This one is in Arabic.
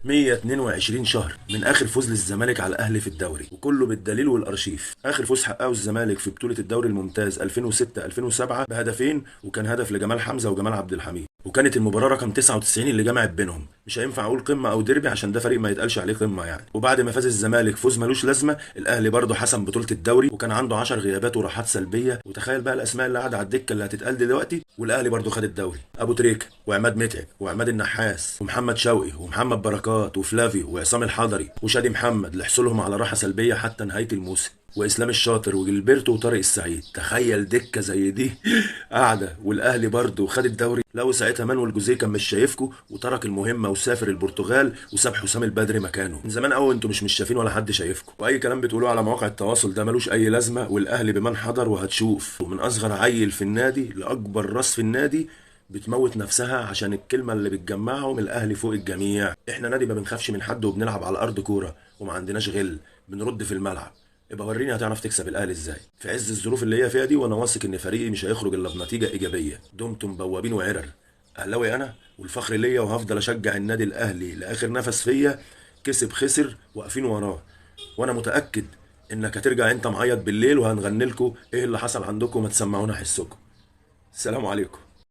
122 شهر من اخر فوز للزمالك على الاهلي في الدوري، وكله بالدليل والارشيف. اخر فوز حققه الزمالك في بطوله الدوري الممتاز 2006 2007 بهدفين، وكان هدف لجمال حمزه وجمال عبد الحميد، وكانت المباراه رقم 99 اللي جمعت بينهم. مش هينفع اقول قمه او ديربي عشان ده فريق ما يتقالش عليه قمه يعني. وبعد ما فاز الزمالك فوز ملوش لازمه، الاهلي برضه حسم بطوله الدوري وكان عنده 10 غيابات وراحات سلبيه. وتخيل بقى الاسماء اللي قاعده على الدكه اللي هتتقال دلوقتي، والاهلي برضه خد الدوري: ابو تريكه وعماد متعب وعماد النحاس ومحمد شوقي ومحمد بركات وفلافيو وعصام الحضري وشادي محمد اللي حصلهم على راحه سلبيه حتى نهايه الموسم، واسلام الشاطر وجilberto وطارق السعيد. تخيل دكه زي دي قاعده والاهلي برضه خد الدوري. لو ساعتها مانويل جوزيه كان مش شايفكو وترك المهمه وسافر البرتغال وساب حسام البدري مكانه. من زمان قوي انتوا مش شايفين ولا حد شايفكو، واي كلام بتقولوه على مواقع التواصل ده ملوش اي لازمه. والاهلي بمن حضر وهتشوف، ومن اصغر عيل في النادي لاكبر راس في النادي بتموت نفسها عشان الكلمه اللي بتجمعهم: الاهلي فوق الجميع. احنا نادي ما بنخافش من حد وبنلعب على ارض كوره وما عندناش غل، بنرد في الملعب. يبقى وريني هتعرف تكسب الاهلي ازاي في عز الظروف اللي هي فيها دي، وانا واثق ان فريقي مش هيخرج الا بنتيجه ايجابيه. دمتم بوابين وعرر. اهلاوي انا والفخر ليا، وهفضل اشجع النادي الاهلي لاخر نفس فيا. كسب خسر واقفين وراه، وانا متاكد انك هترجع انت معيط بالليل وهنغني لكم ايه اللي حصل عندكم، ما تسمعونا حسكم. السلام عليكم.